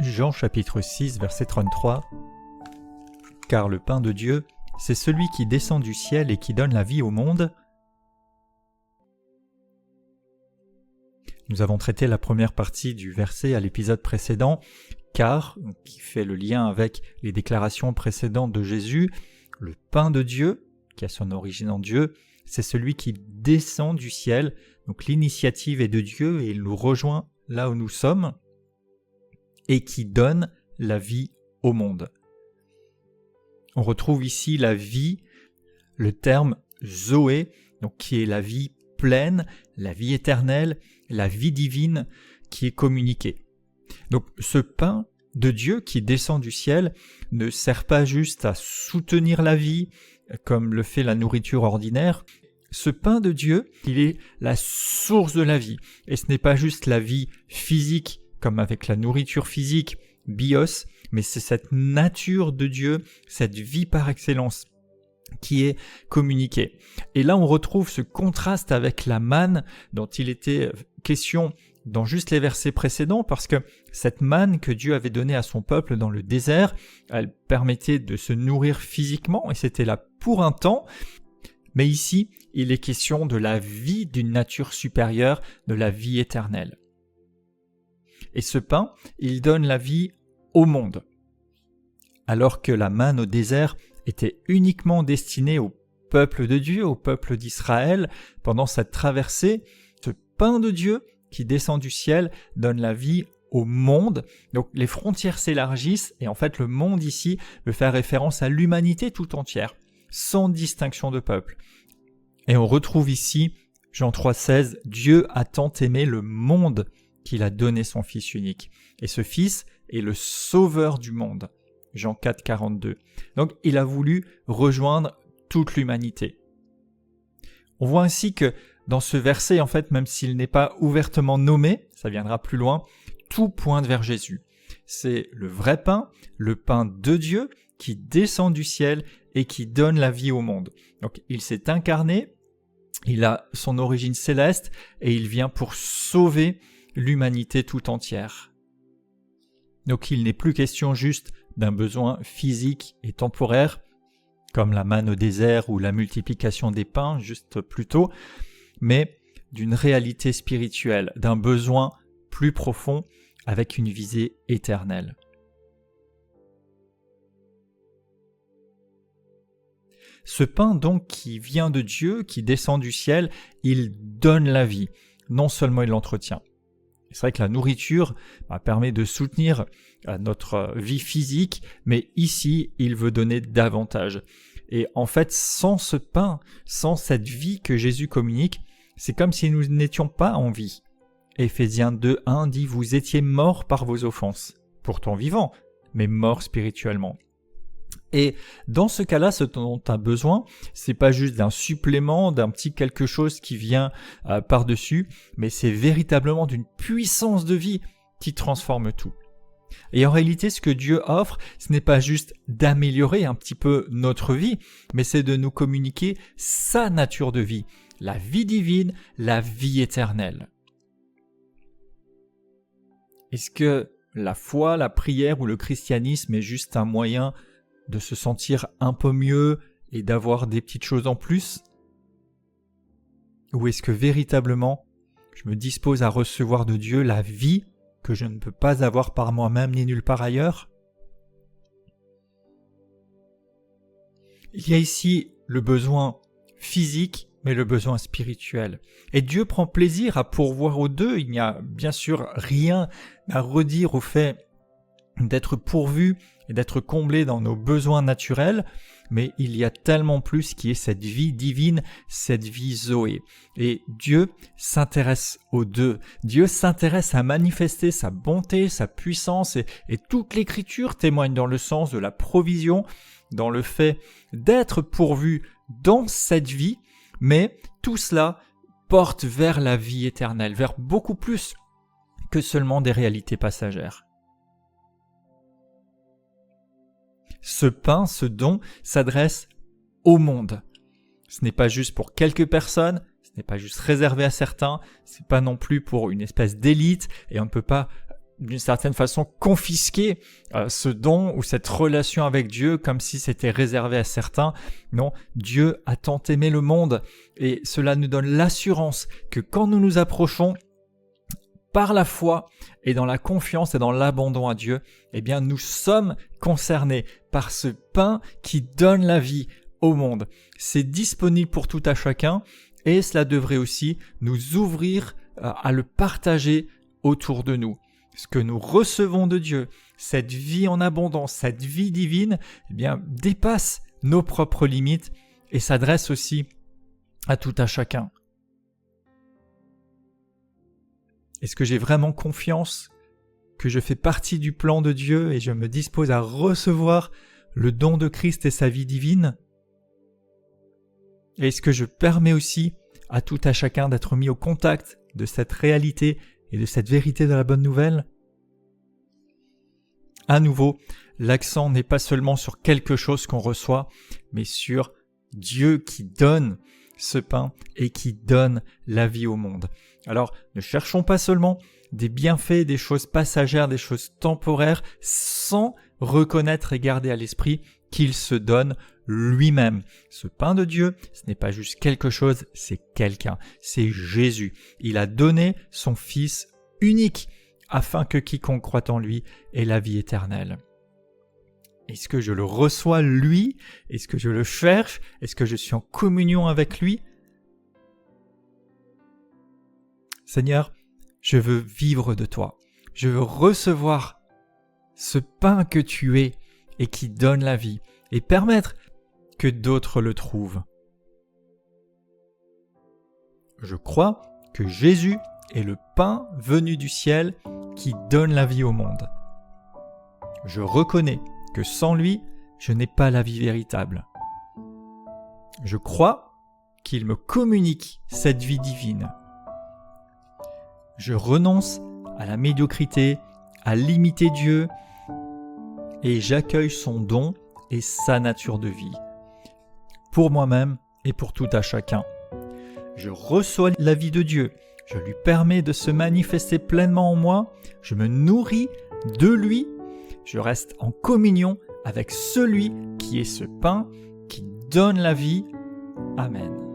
Jean chapitre 6 verset 33. Car le pain de Dieu, c'est celui qui descend du ciel et qui donne la vie au monde. Nous avons traité la première partie du verset à l'épisode précédent, car, qui fait le lien avec les déclarations précédentes de Jésus, le pain de Dieu, qui a son origine en Dieu, c'est celui qui descend du ciel, donc l'initiative est de Dieu et il nous rejoint là où nous sommes, et qui donne la vie au monde. On retrouve ici la vie, le terme Zoé, donc qui est la vie pleine, la vie éternelle, la vie divine qui est communiquée. Donc ce pain de Dieu qui descend du ciel ne sert pas juste à soutenir la vie comme le fait la nourriture ordinaire. Ce pain de Dieu, il est la source de la vie. Et ce n'est pas juste la vie physique comme avec la nourriture physique, bios, mais c'est cette nature de Dieu, cette vie par excellence qui est communiquée. Et là, on retrouve ce contraste avec la manne dont il était question dans juste les versets précédents, parce que cette manne que Dieu avait donnée à son peuple dans le désert, elle permettait de se nourrir physiquement, et c'était là pour un temps. Mais ici, il est question de la vie d'une nature supérieure, de la vie éternelle. Et ce pain, il donne la vie au monde. Alors que la manne au désert était uniquement destinée au peuple de Dieu, au peuple d'Israël, pendant cette traversée, ce pain de Dieu qui descend du ciel donne la vie au monde. Donc les frontières s'élargissent et en fait le monde ici veut faire référence à l'humanité tout entière, sans distinction de peuple. Et on retrouve ici Jean 3,16, Dieu a tant aimé le monde qu'il a donné son Fils unique. Et ce Fils est le Sauveur du monde. Jean 4, 42. Donc il a voulu rejoindre toute l'humanité. On voit ainsi que dans ce verset, en fait, même s'il n'est pas ouvertement nommé, ça viendra plus loin, tout pointe vers Jésus. C'est le vrai pain, le pain de Dieu qui descend du ciel et qui donne la vie au monde. Donc il s'est incarné, il a son origine céleste et il vient pour sauver l'humanité tout entière. Donc il n'est plus question juste d'un besoin physique et temporaire, comme la manne au désert ou la multiplication des pains juste plus tôt, mais d'une réalité spirituelle, d'un besoin plus profond avec une visée éternelle. Ce pain donc qui vient de Dieu, qui descend du ciel, il donne la vie, non seulement il l'entretient. C'est vrai que la nourriture permet de soutenir notre vie physique, mais ici, il veut donner davantage. Et en fait, sans ce pain, sans cette vie que Jésus communique, c'est comme si nous n'étions pas en vie. Éphésiens 2:1 dit « Vous étiez morts par vos offenses, pourtant vivants, mais morts spirituellement ». Et dans ce cas-là, ce dont tu as besoin, c'est pas juste d'un supplément, d'un petit quelque chose qui vient par-dessus, mais c'est véritablement d'une puissance de vie qui transforme tout. Et en réalité, ce que Dieu offre, ce n'est pas juste d'améliorer un petit peu notre vie, mais c'est de nous communiquer sa nature de vie, la vie divine, la vie éternelle. Est-ce que la foi, la prière ou le christianisme est juste un moyen de se sentir un peu mieux et d'avoir des petites choses en plus? Ou est-ce que véritablement, je me dispose à recevoir de Dieu la vie que je ne peux pas avoir par moi-même ni nulle part ailleurs? Il y a ici le besoin physique, mais le besoin spirituel. Et Dieu prend plaisir à pourvoir aux deux. Il n'y a bien sûr rien à redire au fait d'être pourvu et d'être comblé dans nos besoins naturels, mais il y a tellement plus qui est cette vie divine, cette vie Zoé. Et Dieu s'intéresse aux deux. Dieu s'intéresse à manifester sa bonté, sa puissance, et toute l'Écriture témoigne dans le sens de la provision, dans le fait d'être pourvu dans cette vie, mais tout cela porte vers la vie éternelle, vers beaucoup plus que seulement des réalités passagères. Ce pain, ce don, s'adresse au monde. Ce n'est pas juste pour quelques personnes, ce n'est pas juste réservé à certains, ce n'est pas non plus pour une espèce d'élite, et on ne peut pas d'une certaine façon confisquer ce don ou cette relation avec Dieu comme si c'était réservé à certains. Non, Dieu a tant aimé le monde et cela nous donne l'assurance que quand nous nous approchons par la foi et dans la confiance et dans l'abandon à Dieu, eh bien nous sommes concernés par ce pain qui donne la vie au monde. C'est disponible pour tout à chacun et cela devrait aussi nous ouvrir à le partager autour de nous. Ce que nous recevons de Dieu, cette vie en abondance, cette vie divine, eh bien, dépasse nos propres limites et s'adresse aussi à tout à chacun. Est-ce que j'ai vraiment confiance que je fais partie du plan de Dieu et je me dispose à recevoir le don de Christ et sa vie divine? Et est-ce que je permets aussi à tout à chacun d'être mis au contact de cette réalité et de cette vérité de la bonne nouvelle? À nouveau, l'accent n'est pas seulement sur quelque chose qu'on reçoit, mais sur Dieu qui donne ce pain et qui donne la vie au monde. Alors, ne cherchons pas seulement des bienfaits, des choses passagères, des choses temporaires, sans reconnaître et garder à l'esprit qu'il se donne lui-même. Ce pain de Dieu, ce n'est pas juste quelque chose, c'est quelqu'un, c'est Jésus. Il a donné son Fils unique afin que quiconque croit en lui ait la vie éternelle. Est-ce que je le reçois lui? Est-ce que je le cherche? Est-ce que je suis en communion avec lui? Seigneur, je veux vivre de toi. Je veux recevoir ce pain que tu es et qui donne la vie et permettre que d'autres le trouvent. Je crois que Jésus est le pain venu du ciel qui donne la vie au monde. Je reconnais que sans lui, je n'ai pas la vie véritable. Je crois qu'il me communique cette vie divine. Je renonce à la médiocrité, à limiter Dieu, et j'accueille son don et sa nature de vie, pour moi-même et pour tout à chacun. Je reçois la vie de Dieu, je lui permets de se manifester pleinement en moi, je me nourris de lui, je reste en communion avec celui qui est ce pain qui donne la vie. Amen.